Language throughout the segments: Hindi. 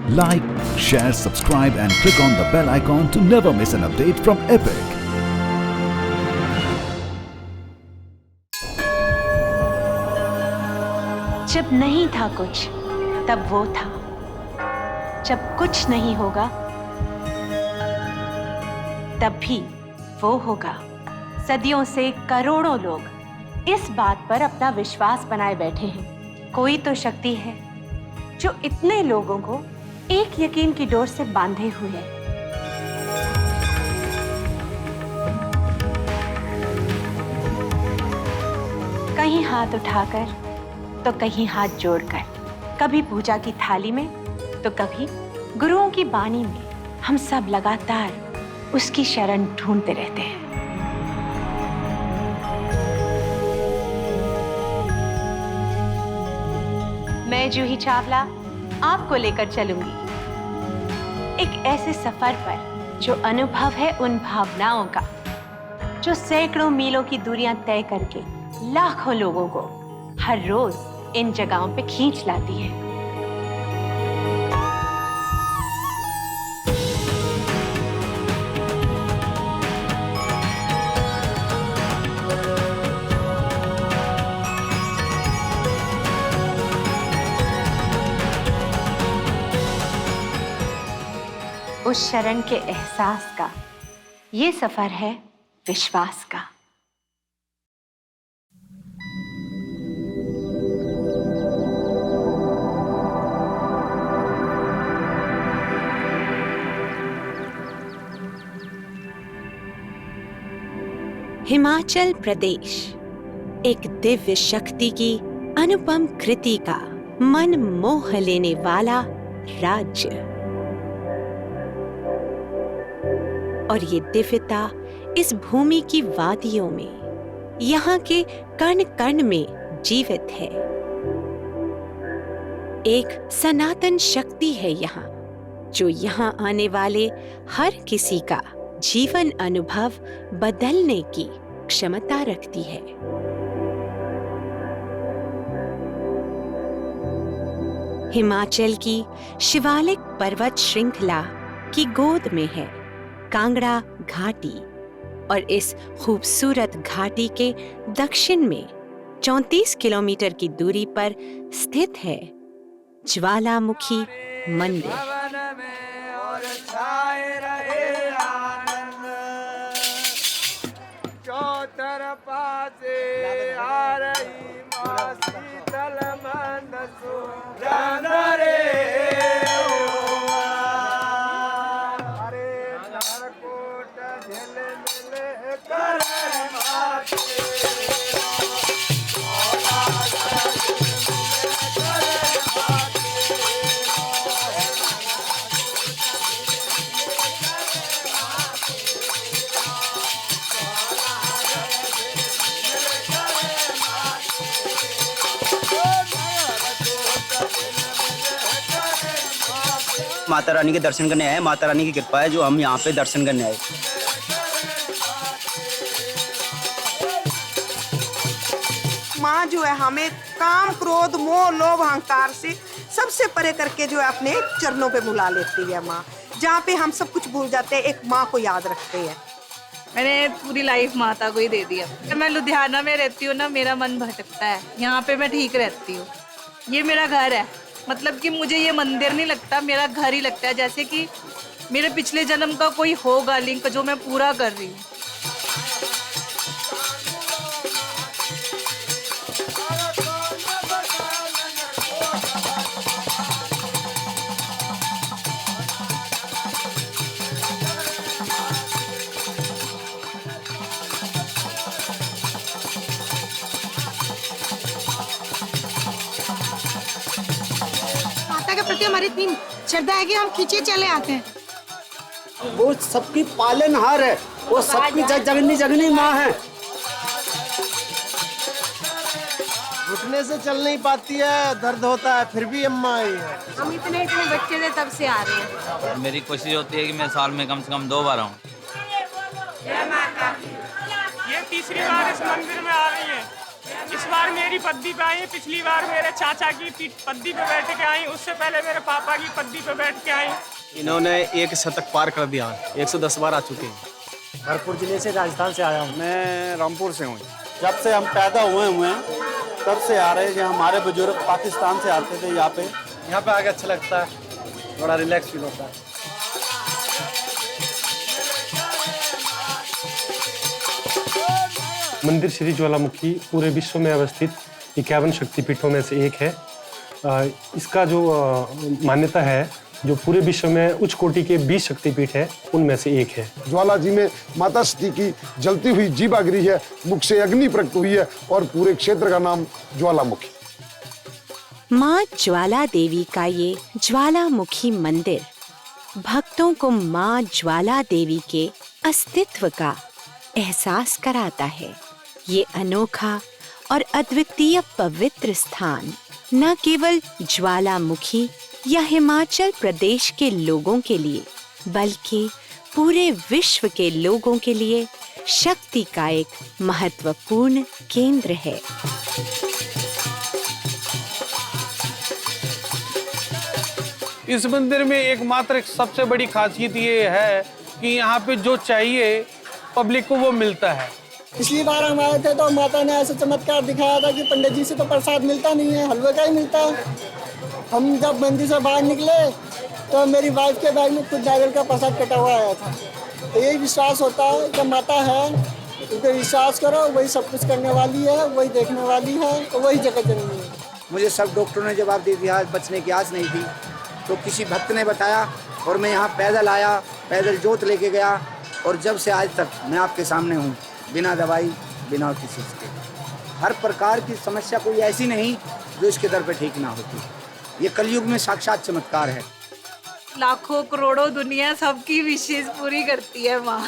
Like, share, subscribe and click on the bell icon to never miss an update from Epic. जब नहीं था कुछ तब वो था, जब कुछ नहीं होगा तब भी वो होगा। सदियों से करोड़ों लोग इस बात पर अपना विश्वास बनाए बैठे हैं। कोई तो शक्ति है जो इतने लोगों को एक यकीन की डोर से बांधे हुए है। कहीं हाथ उठाकर तो कहीं हाथ जोड़कर, कभी पूजा की थाली में तो कभी गुरुओं की बानी में, हम सब लगातार उसकी शरण ढूंढते रहते हैं। मैं जूही चावला आपको लेकर चलूंगी एक ऐसे सफर पर जो अनुभव है उन भावनाओं का, जो सैकड़ों मीलों की दूरियां तय करके लाखों लोगों को हर रोज इन जगहों पे खींच लाती है। उस शरण के एहसास का ये सफर है विश्वास का। हिमाचल प्रदेश एक दिव्य शक्ति की अनुपम कृति का मन मोह लेने वाला राज्य, और ये दिव्यता इस भूमि की वादियों में, यहाँ के कण कण में जीवित है। एक सनातन शक्ति है यहाँ, जो यहाँ आने वाले हर किसी का जीवन अनुभव बदलने की क्षमता रखती है। हिमाचल की शिवालिक पर्वत श्रृंखला की गोद में है कांगड़ा घाटी, और इस खूबसूरत घाटी के दक्षिण में 34 किलोमीटर की दूरी पर स्थित है ज्वालामुखी मंदिर। माता रानी के दर्शन करने आए। माता रानी की कृपा है जो हम यहाँ पे दर्शन करने आए। माँ जो है हमें काम, क्रोध, मोह, लोभ, अहंकार से सबसे परे करके जो है अपने चरणों पे बुला लेती है माँ। जहाँ पे हम सब कुछ भूल जाते हैं, एक माँ को याद रखते हैं। मैंने पूरी लाइफ माता को ही दे दी है। मैं लुधियाना में रहती हूँ ना, मेरा मन भटकता है। यहाँ पे मैं ठीक रहती हूँ। ये मेरा घर है, मतलब कि मुझे ये मंदिर नहीं लगता, मेरा घर ही लगता है। जैसे कि मेरे पिछले जन्म का कोई होगा लिंक जो मैं पूरा कर रही हूँ। हमारी इतनी श्रद्धा है कि हम खींचे चले आते हैं। वो सबकी पालनहार है, वो सबकी जगनी जगनी माँ है। घुटने से चल नहीं पाती है, दर्द होता है, फिर भी अम्मा आई है। हम इतने बच्चे थे तब से आ रहे हैं। मेरी कोशिश होती है कि मैं साल में कम से कम 2 बार आऊँ। ये तीसरी बार इस मंदिर में आ रही है। इस बार मेरी पद्दी पे आई, पिछली बार मेरे चाचा की पद्दी पे बैठ के आई, उससे पहले मेरे पापा की पद्दी पे बैठ के आई। इन्होंने 1 शतक पार कर दिया, 110 बार आ चुके हैं। भरतपुर जिले से राजस्थान से आया हूँ। मैं रामपुर से हूँ। जब से हम पैदा हुए हैं तब से आ रहे हैं। हमारे बुजुर्ग पाकिस्तान से आते थे यहाँ पे आके अच्छा लगता है, बड़ा रिलैक्स फील होता है। मंदिर श्री ज्वालामुखी पूरे विश्व में अवस्थित 51 शक्तिपीठों में से एक है। इसका जो मान्यता है, जो पूरे विश्व में उच्च कोटि के 20 शक्तिपीठ है, उनमें से एक है। ज्वाला जी में माता सती की जलती हुई जीवा गिरी है, मुख से अग्नि प्रकट हुई है और पूरे क्षेत्र का नाम ज्वालामुखी। माँ ज्वाला देवी का ये ज्वालामुखी मंदिर भक्तों को माँ ज्वाला देवी के अस्तित्व का एहसास कराता है। ये अनोखा और अद्वितीय पवित्र स्थान न केवल ज्वालामुखी या हिमाचल प्रदेश के लोगों के लिए, बल्कि पूरे विश्व के लोगों के लिए शक्ति का एक महत्वपूर्ण केंद्र है। इस मंदिर में एकमात्र एक सबसे बड़ी खासियत ये है कि यहाँ पे जो चाहिए पब्लिक को वो मिलता है। पिछली बार हम आए थे तो माता ने ऐसा चमत्कार दिखाया था कि पंडित जी से तो प्रसाद मिलता नहीं है, हलवे का ही मिलता है। हम जब मंदिर से बाहर निकले तो मेरी वाइफ के बैग में खुद नारियल का प्रसाद कटा हुआ आया था। तो यही विश्वास होता है कि माता है, उनके विश्वास करो, वही सब कुछ करने वाली है, वही देखने वाली है, तो वही जगत जननी है। मुझे सब डॉक्टरों ने जवाब दे दिया, बचने की आस नहीं थी, तो किसी भक्त ने बताया और मैं यहाँ पैदल आया, पैदल जोत लेके गया और जब से आज तक मैं आपके सामने हूँ, बिना दवाई, बिना किसी के। हर प्रकार की समस्या कोई ऐसी नहीं जो इसके दर पे ठीक ना होती। ये कलयुग में साक्षात चमत्कार है। लाखों करोड़ों दुनिया सबकी विशेष पूरी करती है माँ।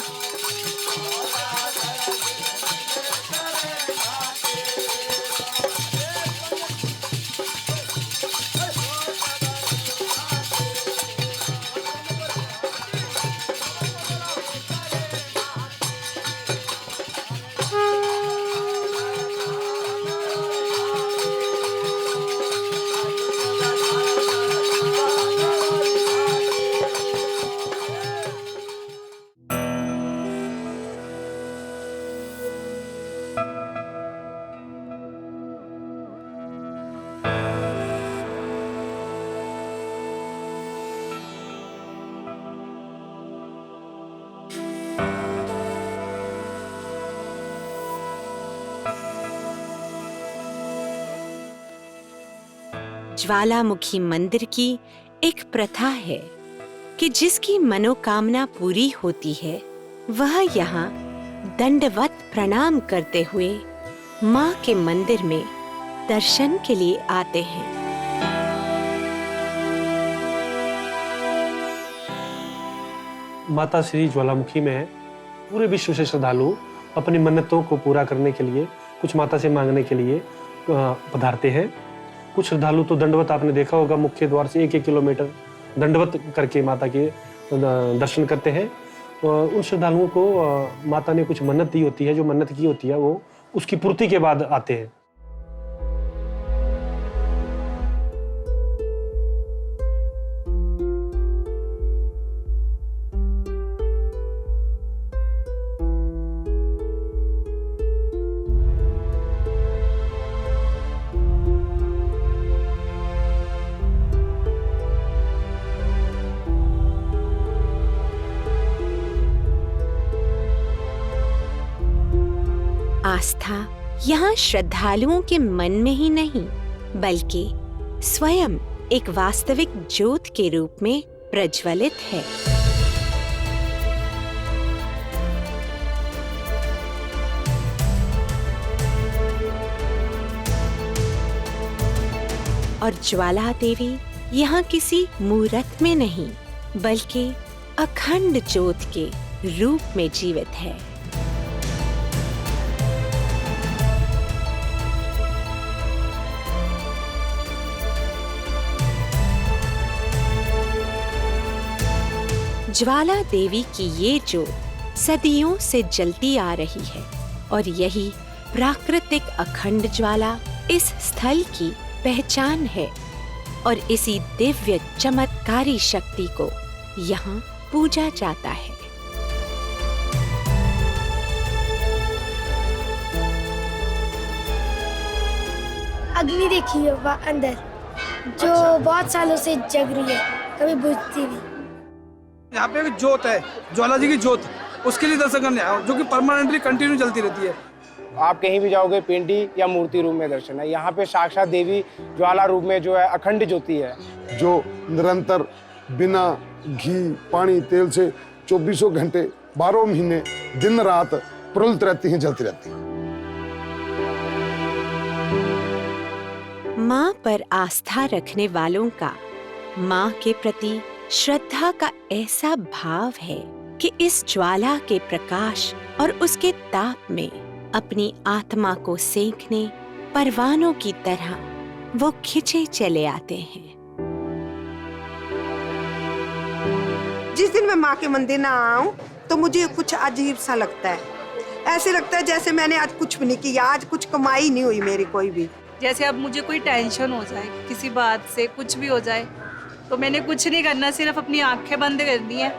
ज्वालामुखी मंदिर की एक प्रथा है कि जिसकी मनोकामना पूरी होती है वह यहाँ दंडवत प्रणाम करते हुए माँ के मंदिर में दर्शन के लिए आते हैं। माता श्री ज्वालामुखी में पूरे विश्व से श्रद्धालु अपनी मन्नतों को पूरा करने के लिए, कुछ माता से मांगने के लिए पधारते हैं। कुछ श्रद्धालु तो दंडवत, आपने देखा होगा, मुख्य द्वार से 1-1 किलोमीटर दंडवत करके माता के दर्शन करते हैं। उन श्रद्धालुओं को माता ने कुछ मन्नत दी होती है, जो मन्नत की होती है वो उसकी पूर्ति के बाद आते हैं। आस्था यहाँ श्रद्धालुओं के मन में ही नहीं, बल्कि स्वयं एक वास्तविक ज्योत के रूप में प्रज्वलित है। और ज्वाला देवी यहाँ किसी मूर्त में नहीं, बल्कि अखंड ज्योत के रूप में जीवित है। ज्वाला देवी की ये ज्योत सदियों से जलती आ रही है और यही प्राकृतिक अखंड ज्वाला इस स्थल की पहचान है और इसी दिव्य चमत्कारी शक्ति को यहाँ पूजा जाता है। अग्नि देखी है वहाँ अंदर जो बहुत सालों से जग रही है, कभी बुझती नहीं। यहाँ पे एक जोत है, ज्वाला जी की जोत, उसके लिए दर्शन करने आया हूँ, जो कि परमानेंटली कंटिन्यू चलती रहती है। आप कहीं भी जाओगे पिंडी या मूर्ति रूप में दर्शन है, यहाँ पे साक्षात देवी ज्वाला रूप में जो है अखंड ज्योति है, जो निरंतर बिना घी पानी तेल से 24 घंटे 12 महीने दिन रात प्रज्वलित रहती हैं, जलती रहती हैं। माँ पर आस्था रखने वालों का माँ के प्रति श्रद्धा का ऐसा भाव है कि इस ज्वाला के प्रकाश और उसके ताप में अपनी आत्मा को सेंकने परवानों की तरह वो खिंचे चले आते हैं। जिस दिन मैं माँ के मंदिर ना आऊं तो मुझे कुछ अजीब सा लगता है। ऐसे लगता है जैसे मैंने आज कुछ भी नहीं किया, आज कुछ कमाई नहीं हुई मेरी कोई भी। जैसे अब मुझे कोई टेंशन हो जाए, किसी बात से कुछ भी हो जाए, तो मैंने कुछ नहीं करना, सिर्फ अपनी आंखें बंद करनी है।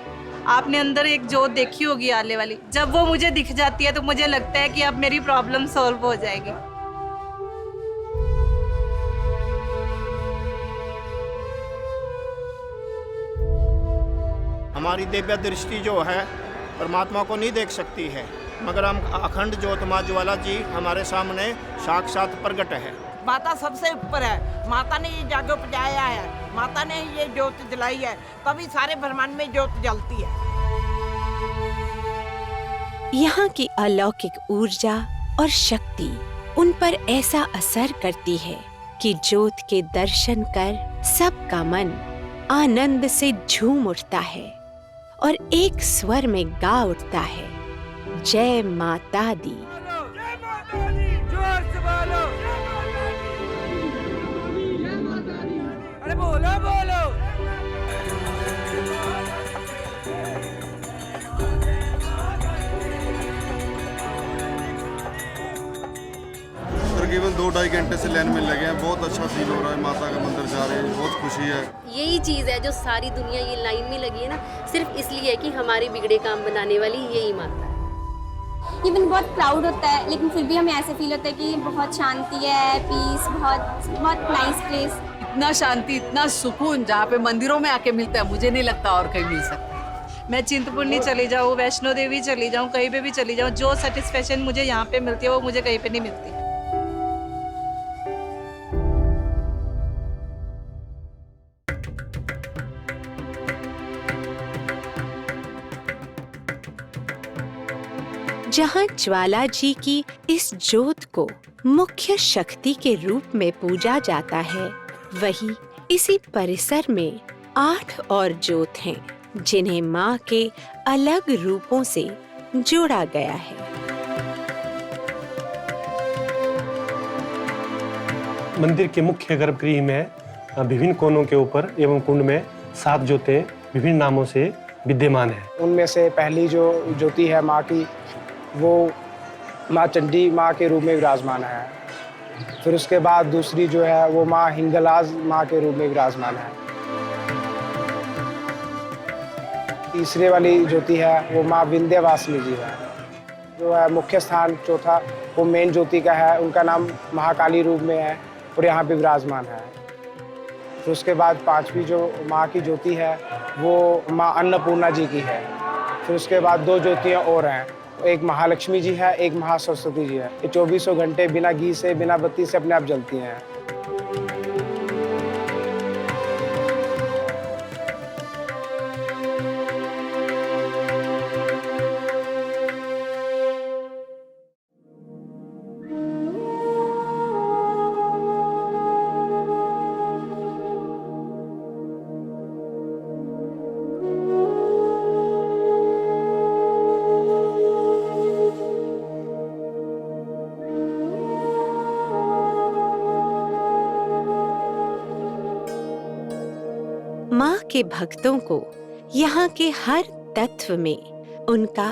आपने अंदर एक जोत देखी होगी आले वाली, जब वो मुझे दिख जाती है तो मुझे लगता है कि अब मेरी प्रॉब्लम सॉल्व हो जाएगी। हमारी दिव्य दृष्टि जो है परमात्मा को नहीं देख सकती है, मगर हम अखंड ज्योत माँ ज्वाला जी हमारे सामने साक्षात प्रकट है। माता सबसे ऊपर है, माता ने ये जागो पजाया है, माता ने ये ज्योत जलाई है, तभी सारे ब्रह्मांड में ज्योत जलती है। यहाँ की अलौकिक ऊर्जा और शक्ति उन पर ऐसा असर करती है कि ज्योत के दर्शन कर सबका मन आनंद से झूम उठता है और एक स्वर में गा उठता है, जय माता दी। अरे बोलो बोलो। तकरीबन 2-2.5 घंटे से लाइन में लगे हैं। बहुत अच्छा फील हो रहा है, माता का मंदिर जा रहे हैं, बहुत खुशी है। यही चीज़ है जो सारी दुनिया ये लाइन में लगी है ना, सिर्फ इसलिए है कि हमारे बिगड़े काम बनाने वाली यही माता है। इवन बहुत प्राउड होता है, लेकिन फिर भी हमें ऐसे फील होता है कि बहुत शांति है, पीस, बहुत नाइस प्लेस। इतना शांति, इतना सुकून जहाँ पे मंदिरों में आके मिलता है, मुझे नहीं लगता और कहीं मिल सकता। मैं चिंतपूर्णी चली जाऊँ, वैष्णो देवी चली जाऊँ, कहीं पे भी चली जाऊँ, जो सेटिस्फेक्शन मुझे यहाँ पे मिलती है वो मुझे कहीं पे नहीं मिलती। जहाँ ज्वाला जी की इस ज्योत को मुख्य शक्ति के रूप में पूजा जाता है, वही इसी परिसर में 8 और ज्योत हैं, जिन्हें माँ के अलग रूपों से जोड़ा गया है। मंदिर के मुख्य गर्भगृह में विभिन्न कोनों के ऊपर एवं कुंड में 7 ज्योतें विभिन्न नामों से विद्यमान है। उनमें से पहली जो ज्योति है माँ की, वो माँ चंडी माँ के रूप में विराजमान है। फिर उसके बाद दूसरी जो है वो माँ हिंगलाज माँ के रूप में विराजमान है। तीसरे वाली ज्योति है वो माँ विंध्यवासिनी जी है। जो है मुख्य स्थान चौथा वो मेन ज्योति का है, उनका नाम महाकाली रूप में है और यहाँ पे विराजमान है। फिर उसके बाद 5वीं जो माँ की ज्योति है वो माँ अन्नपूर्णा जी की है। फिर उसके बाद 2 ज्योतियाँ और हैं, एक महालक्ष्मी जी है, एक महासरस्वती जी है। ये 24 घंटे बिना घी से बिना बत्ती से अपने आप जलती हैं। माँ के भक्तों को यहाँ के हर तत्व में उनका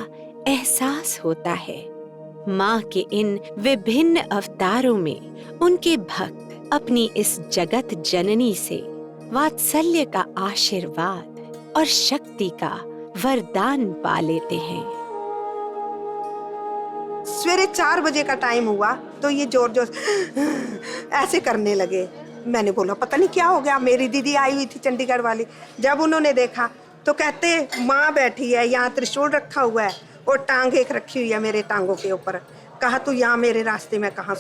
एहसास होता है। माँ के इन विभिन्न अवतारों में उनके भक्त अपनी इस जगत जननी से वात्सल्य का आशीर्वाद और शक्ति का वरदान पा लेते हैं। सवेरे 4 बजे का टाइम हुआ तो ये जोर जोर ऐसे करने लगे। मैंने बोला पता नहीं क्या हो गया। मेरी दीदी आई हुई थी चंडीगढ़ वाली, जब उन्होंने देखा तो कहते माँ बैठी है, यहाँ त्रिशूल रखा हुआ है और टांग एक रखी हुई है मेरे टांगों के ऊपर। कहा तू यहाँ मेरे रास्ते में कहाँ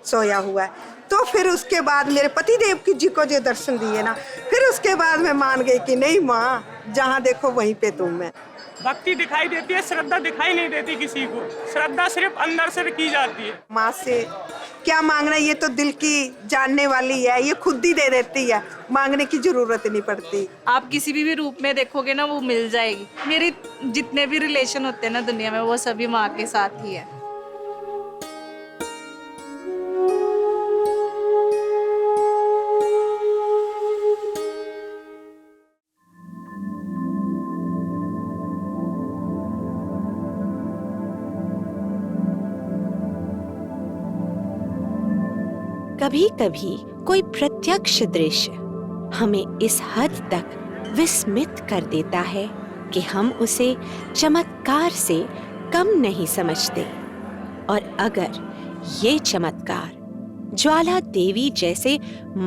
सोया हुआ है। तो फिर उसके बाद मेरे पति देव की जी को जो दर्शन दिए ना, फिर उसके बाद मैं मान गई कि नहीं माँ, जहाँ देखो वहीं पे तुम है। भक्ति दिखाई देती है, श्रद्धा दिखाई नहीं देती किसी को। श्रद्धा सिर्फ अंदर से की जाती है। माँ से क्या मांगना, ये तो दिल की जानने वाली है, ये खुद ही दे देती है, मांगने की जरूरत नहीं पड़ती। आप किसी भी रूप में देखोगे ना, वो मिल जाएगी। मेरे जितने भी रिलेशन होते हैं ना दुनिया में, वो सभी माँ के साथ ही है। कभी कभी कोई प्रत्यक्ष दृश्य हमें इस हद तक विस्मित कर देता है कि हम उसे चमत्कार से कम नहीं समझते। और अगर ये चमत्कार ज्वाला देवी जैसे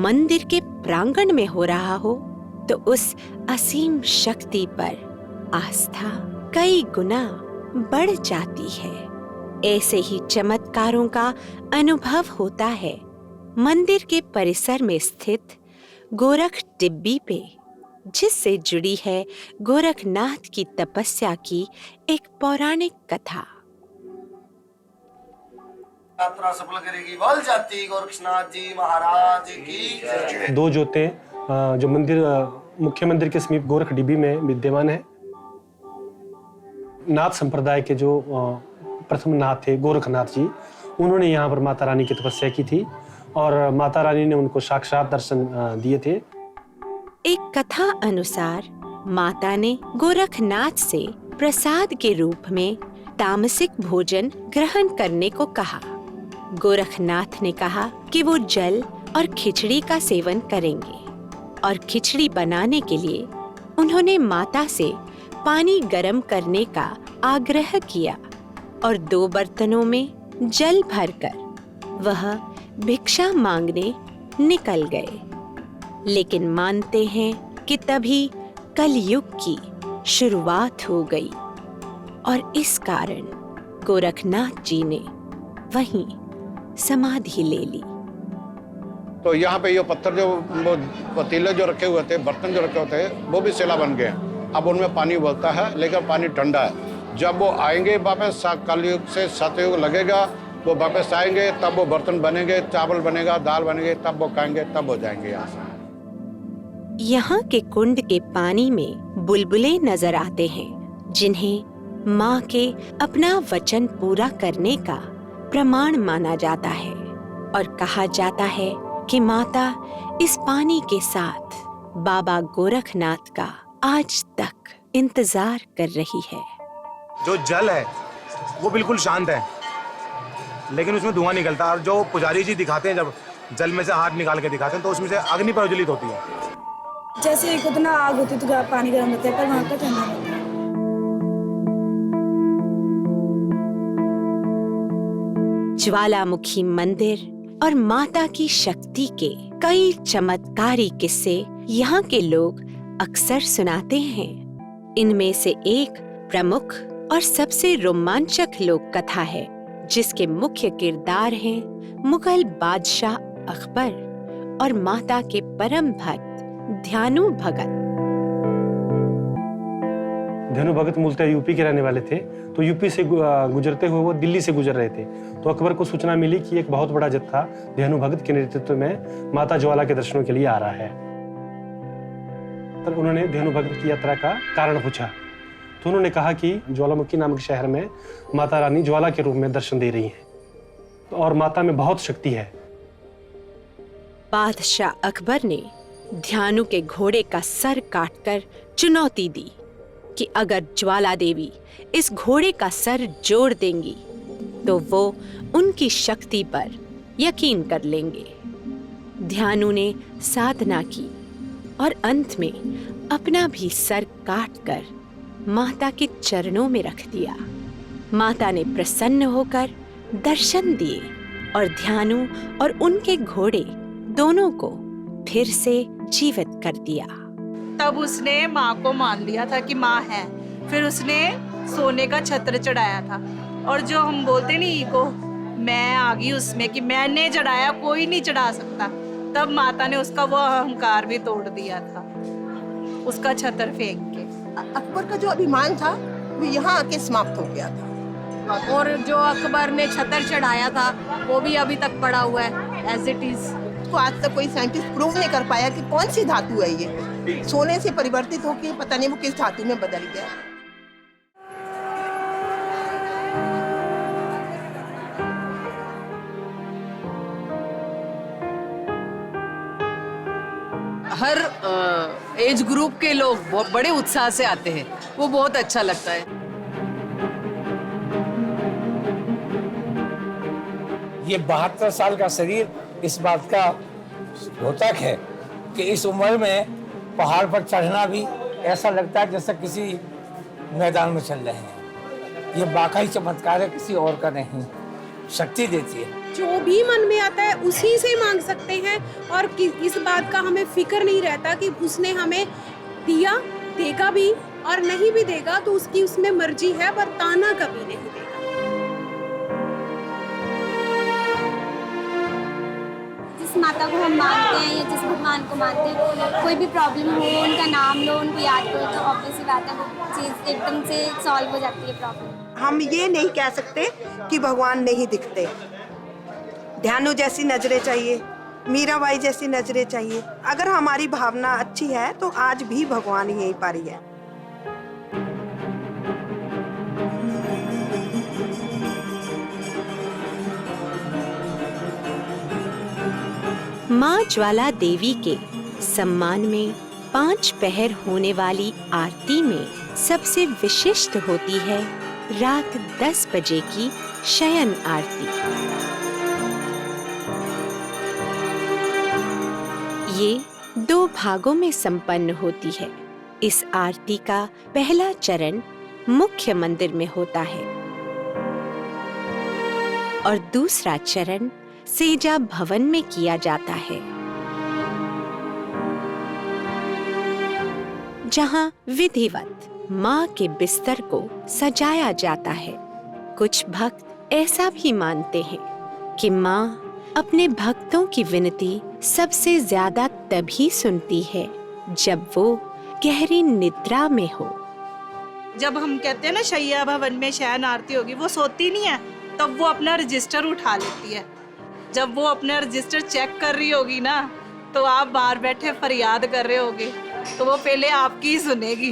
मंदिर के प्रांगण में हो रहा हो, तो उस असीम शक्ति पर आस्था कई गुना बढ़ जाती है। ऐसे ही चमत्कारों का अनुभव होता है मंदिर के परिसर में स्थित गोरख टिब्बी पे, जिससे जुड़ी है गोरखनाथ की तपस्या की एक पौराणिक कथा। यात्रा सफल करेगी बोल जाती गोरक्षनाथ जी महाराज की। 2 जोतें जो मंदिर मुख्य मंदिर के समीप गोरख डिब्बी में विद्यमान है। नाथ संप्रदाय के जो प्रथम नाथ थे गोरखनाथ जी, उन्होंने यहाँ पर माता रानी की तपस्या की थी और माता रानी ने उनको साक्षात दर्शन दिए थे। एक कथा अनुसार माता ने गोरखनाथ से प्रसाद के रूप में तामसिक भोजन ग्रहण करने को कहा। गोरखनाथ ने कहा कि वो जल और खिचड़ी का सेवन करेंगे, और खिचड़ी बनाने के लिए उन्होंने माता से पानी गर्म करने का आग्रह किया और 2 बर्तनों में जल भरकर वह भिक्षा मांगने निकल गए। लेकिन मानते हैं कि तभी कलयुग की शुरुआत हो गई और इस कारण गोरखनाथ जी ने वहीं समाधि ले ली। तो यहाँ पे ये पत्थर जो वो पतीले जो रखे हुए थे, बर्तन जो रखे हुए थे, वो भी शिला बन गए। अब उनमें पानी उबलता है, लेकिन पानी ठंडा है। जब वो आएंगे वापस, कलयुग से सतयुग लगेगा, वो वापस आएंगे, तब वो बर्तन बनेंगे, चावल बनेगा, दाल बनेंगे, तब वो खाएंगे, तब वो जाएंगे यहाँ से। यहाँ के कुंड के पानी में बुलबुले नजर आते हैं, जिन्हें माँ के अपना वचन पूरा करने का प्रमाण माना जाता है। और कहा जाता है कि माता इस पानी के साथ बाबा गोरखनाथ का आज तक इंतजार कर रही है। जो जल है वो बिल्कुल शांत है, लेकिन उसमें धुआं निकलता है। और जो पुजारी जी दिखाते हैं, जब जल में से हाथ निकाल के दिखाते हैं, तो उसमें से अग्नि प्रज्वलित होती है। जैसे कितना आग होती तो पानी गर्म होता है, पर वहाँ का ठंडा होता है। ज्वालामुखी मंदिर और माता की शक्ति के कई चमत्कारी किस्से यहाँ के लोग अक्सर सुनाते हैं। इनमें से एक प्रमुख और सबसे रोमांचक लोक कथा है, जिसके मुख्य किरदार हैं मुगल बादशाह अकबर और माता के परम भक्त ध्यानु भगत। ध्यानु भगत मूलतः यूपी के रहने वाले थे, तो यूपी से गुजरते हुए वो दिल्ली से गुजर रहे थे। तो अकबर को सूचना मिली कि एक बहुत बड़ा जत्था ध्यानु भगत के नेतृत्व में माता ज्वाला के दर्शनों के लिए आ रहा है। तो उन्होंने ध्यानु भगत की यात्रा का कारण पूछा। तो उन्होंने कहा कि ज्वालामुखी नामक शहर में माता रानी ज्वाला के रूप में दर्शन दे रही हैं और माता में बहुत शक्ति है। बादशाह अकबर ने ध्यानु के घोड़े का सर काटकर चुनौती दी कि अगर ज्वाला देवी इस घोड़े का सर जोड़ देंगी तो वो उनकी शक्ति पर यकीन कर लेंगे। ध्यानु ने साधना की और अंत में अपना भी सर काटकर माता के चरणों में रख दिया। माता ने प्रसन्न होकर दर्शन दिए और ध्यानु और उनके घोड़े दोनों को फिर से जीवित कर दिया। तब उसने माँ को मान लिया था कि माँ है। फिर उसने सोने का छत्र चढ़ाया था और जो हम बोलते नहीं ईगो, मैं आ गई उसमें कि मैंने चढ़ाया, कोई नहीं चढ़ा सकता। तब माता ने उसका वो अहंकार भी तोड़ दिया था, उसका छत्र फेंक के। अकबर का जो अभिमान था वो यहाँ आके समाप्त हो गया था। और जो अकबर ने छतर चढ़ाया था वो भी अभी तक पड़ा हुआ है एज इट इज। तो आज तक कोई साइंटिस्ट प्रूव नहीं कर पाया कि कौन सी धातु है ये, सोने से परिवर्तित होकर पता नहीं वो किस धातु में बदल गया। हर एज ग्रुप के लोग बड़े उत्साह से आते हैं, वो बहुत अच्छा लगता है। ये 72 साल का शरीर इस बात का द्योतक है कि इस उम्र में पहाड़ पर चढ़ना भी ऐसा लगता है जैसे किसी मैदान में चल रहे हैं। ये वाकई चमत्कार है, किसी और का नहीं। शक्ति देती है। जो भी मन में आता है उसी से मांग सकते हैं और इस बात का हमें फिक्र नहीं रहता कि उसने हमें दिया, देगा भी और नहीं भी देगा तो उसकी उसमें मर्जी है, पर ताना कभी नहीं देगा। जिस माता को हम मानते हैं या जिस भगवान को मानते हैं, कोई भी प्रॉब्लम हो उनका नाम लो, उनको याद करो तो ऑब्वियस सी बात है वो चीज़ एकदम से सॉल्व हो जाती है प्रॉब्लम। हम ये नहीं कह सकते कि भगवान नहीं दिखते। ध्यानु जैसी नजरें चाहिए, मीराबाई जैसी नजरें चाहिए। अगर हमारी भावना अच्छी है तो आज भी भगवान यहीं पर ही है। माँ ज्वाला देवी के सम्मान में 5 पहर होने वाली आरती में सबसे विशिष्ट होती है रात 10 बजे की शयन आरती। ये 2 भागों में संपन्न होती है। इस आरती का पहला चरण मुख्य मंदिर में होता है और दूसरा चरण सेजा भवन में किया जाता है, जहां विधिवत माँ के बिस्तर को सजाया जाता है। कुछ भक्त ऐसा भी मानते हैं कि माँ अपने भक्तों की विनती सबसे ज्यादा तभी सुनती है जब वो गहरी निद्रा में हो। जब हम कहते हैं ना शैया भवन में शयन आरती होगी, वो सोती नहीं है, तब वो अपना रजिस्टर उठा लेती है। जब वो अपना रजिस्टर चेक कर रही होगी ना, तो आप बाहर बैठे फरियाद कर रहे होगे तो वो पहले आपकी ही सुनेगी।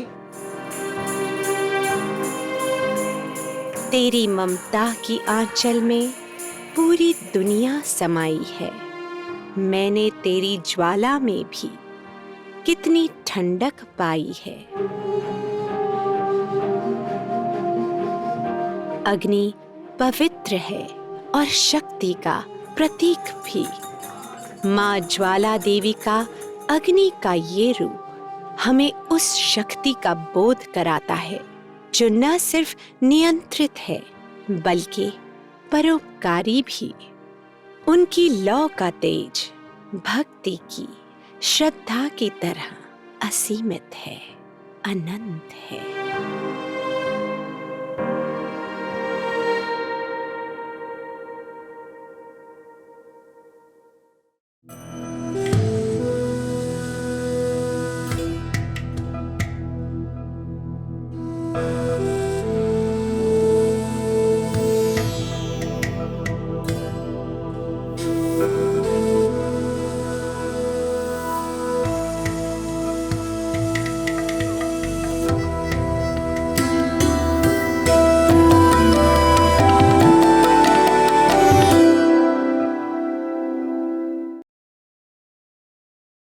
तेरी ममता की आंचल में पूरी दुनिया समाई है। मैंने तेरी ज्वाला में भी कितनी ठंडक पाई है। अग्नि पवित्र है और शक्ति का प्रतीक भी। माँ ज्वाला देवी का अग्नि का ये रूप हमें उस शक्ति का बोध कराता है जो न सिर्फ नियंत्रित है बल्कि परोपकारी भी। उनकी लौ का तेज भक्ति की श्रद्धा की तरह असीमित है, अनंत है।